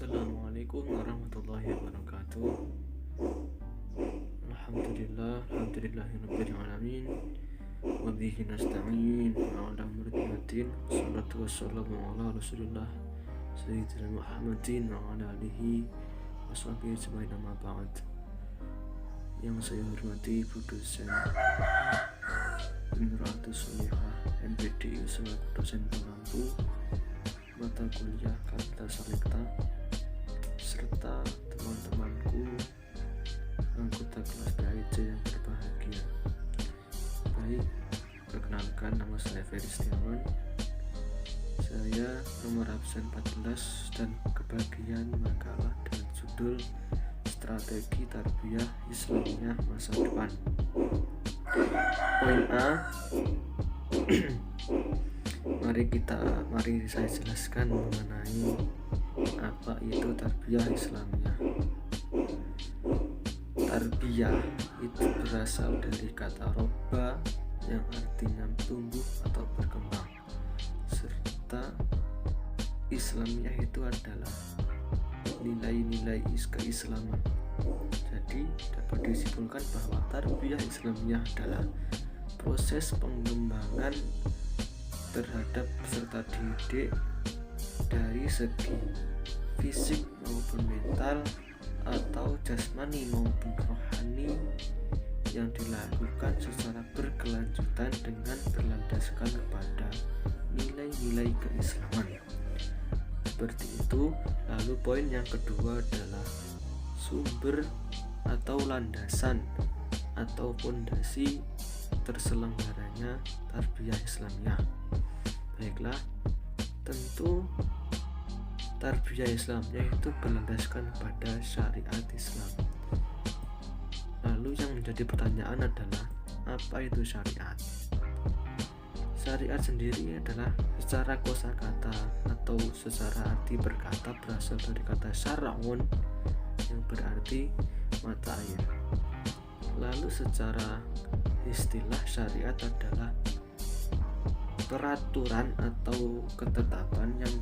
Assalamualaikum warahmatullahi wabarakatuh. Alhamdulillahirabbil alamin. Wa bihi nasta'in ala umuri din. Wassalatu wassalamu ala Rasulillah Sayyidina Muhammadin wa ala alihi washabihi ajmain, amma ba'd. Yang saya hormati Bu dosen Imratus Solihah MPD selaku dosen pengampu mata kuliah Kapital Salikta, serta teman-temanku anggota kelas BAIC yang berbahagia. Baik, perkenalkan, nama saya Ferry Setiawan. Saya nomor absen 14 dan kebagian makalah dengan judul Strategi Tarbiyah Islamiyah Masa Depan. Poin A. Mari saya jelaskan mengenai apa itu tarbiyah Islamiyah. Tarbiyah itu berasal dari kata robba yang artinya tumbuh atau berkembang, serta Islamiyah itu adalah nilai-nilai keislaman. Jadi dapat disimpulkan bahwa tarbiyah Islamiyah adalah proses pengembangan terhadap peserta didik dari segi fisik maupun mental atau jasmani maupun rohani yang dilakukan secara berkelanjutan dengan berlandaskan kepada nilai-nilai keislaman. Seperti itu. Lalu poin yang kedua adalah sumber atau landasan atau fondasi terselenggaranya tarbiyah Islamiyah. Baiklah, tentu tarbiyah Islamiyah itu berlandaskan pada syariat Islam. Lalu yang menjadi pertanyaan adalah, apa itu syariat? Syariat sendiri adalah secara kosakata atau secara arti berkata berasal dari kata syar'un yang berarti mata air. Lalu secara istilah syariat adalah peraturan atau ketetapan yang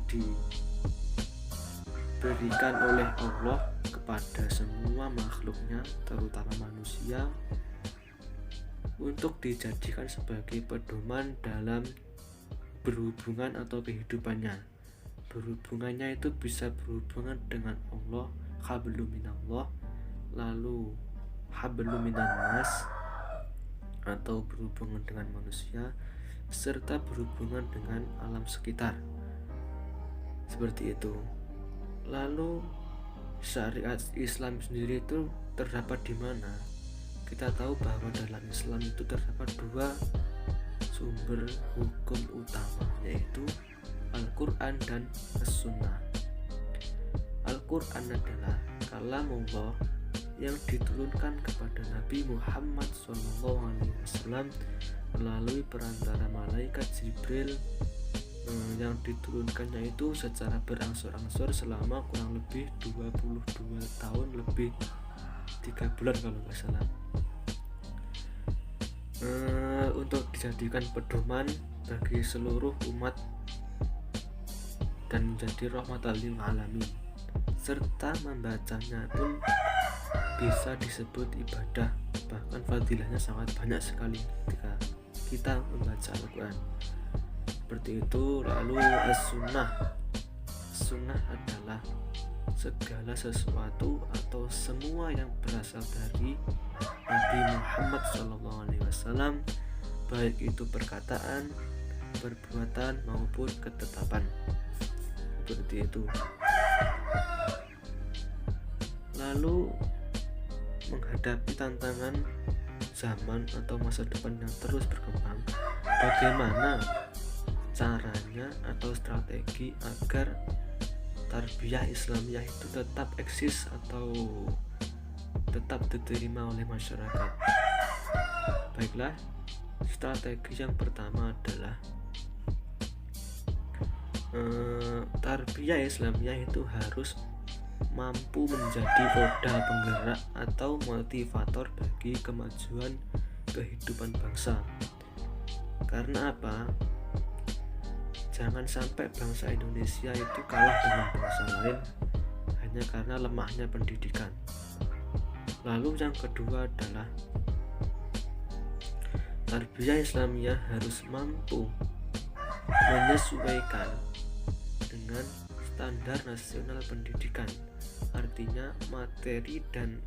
diberikan oleh Allah kepada semua makhluknya, terutama manusia, untuk dijadikan sebagai pedoman dalam berhubungan atau kehidupannya. Berhubungannya itu bisa berhubungan dengan Allah, hablum minallah, lalu hablum minannas, atau berhubungan dengan manusia, serta berhubungan dengan alam sekitar. Seperti itu. Lalu syariat Islam sendiri itu terdapat di mana? Kita tahu bahwa dalam Islam itu terdapat dua sumber hukum utama, yaitu Al-Quran dan As-Sunnah. Al-Quran adalah kalamullah yang diturunkan kepada Nabi Muhammad SAW melalui perantara malaikat Jibril, yang diturunkannya itu secara berangsur-angsur selama kurang lebih 22 tahun lebih 3 bulan kalau nggak salah, untuk dijadikan pedoman bagi seluruh umat dan menjadi rahmatan lil alamin, serta membacanya pun bisa disebut ibadah, bahkan fadilahnya sangat banyak sekali ketika kita membaca Al-Quran. Seperti itu. Lalu As-Sunnah adalah segala sesuatu atau semua yang berasal dari Nabi Muhammad SAW, baik itu perkataan, perbuatan maupun ketetapan. Seperti itu. Lalu menghadapi tantangan zaman atau masa depan yang terus berkembang, bagaimana caranya atau strategi agar tarbiyah Islamiyah itu tetap eksis atau tetap diterima oleh masyarakat? Baiklah, strategi yang pertama adalah tarbiyah Islamiyah itu harus mampu menjadi roda penggerak atau motivator bagi kemajuan kehidupan bangsa. Karena apa? Jangan sampai bangsa Indonesia itu kalah dengan bangsa lain hanya karena lemahnya pendidikan. Lalu yang kedua adalah tarbiyah Islamiyah harus mampu menyesuaikan dengan standar nasional pendidikan. Artinya materi dan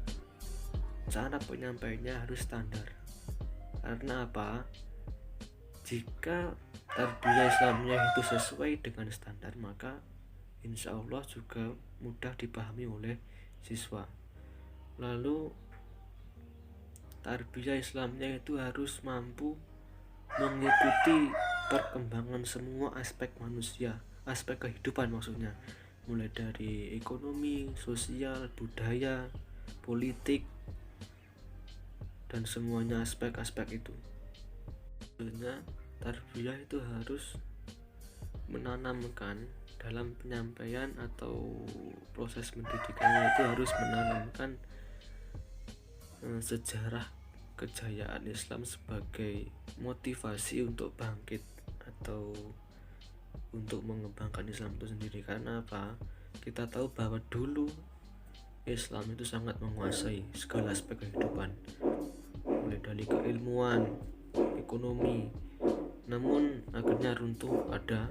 cara penyampaiannya harus standar. Karena apa? Jika tarbiyah Islamiyah itu sesuai dengan standar, maka insya Allah juga mudah dipahami oleh siswa. Lalu tarbiyah Islamiyah itu harus mampu mengikuti perkembangan semua aspek manusia, aspek kehidupan maksudnya, mulai dari ekonomi, sosial, budaya, politik, dan semuanya aspek-aspek itu. Sebenarnya tarbiyah itu harus menanamkan dalam penyampaian atau proses pendidikannya, itu harus menanamkan sejarah kejayaan Islam sebagai motivasi untuk bangkit atau untuk mengembangkan Islam itu sendiri. Karena apa? Kita tahu bahwa dulu Islam itu sangat menguasai segala aspek kehidupan, mulai dari keilmuan, ekonomi, namun akhirnya runtuh pada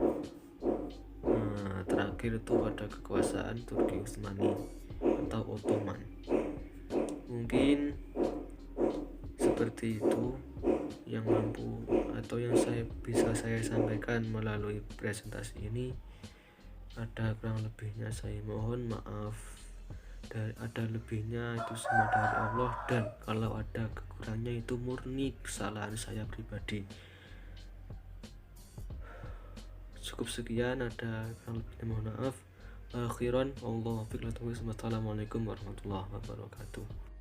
terakhir itu pada kekuasaan Turki Utsmani atau Ottoman. Mungkin seperti itu yang mampu atau yang bisa saya sampaikan melalui presentasi ini. Ada kurang lebihnya saya mohon maaf, dan ada lebihnya itu semua dari Allah, dan kalau ada kekurangannya itu murni kesalahan saya pribadi. Cukup sekian, ada kurang lebihnya mohon maaf. Akhiran, Assalamualaikum warahmatullahi wabarakatuh.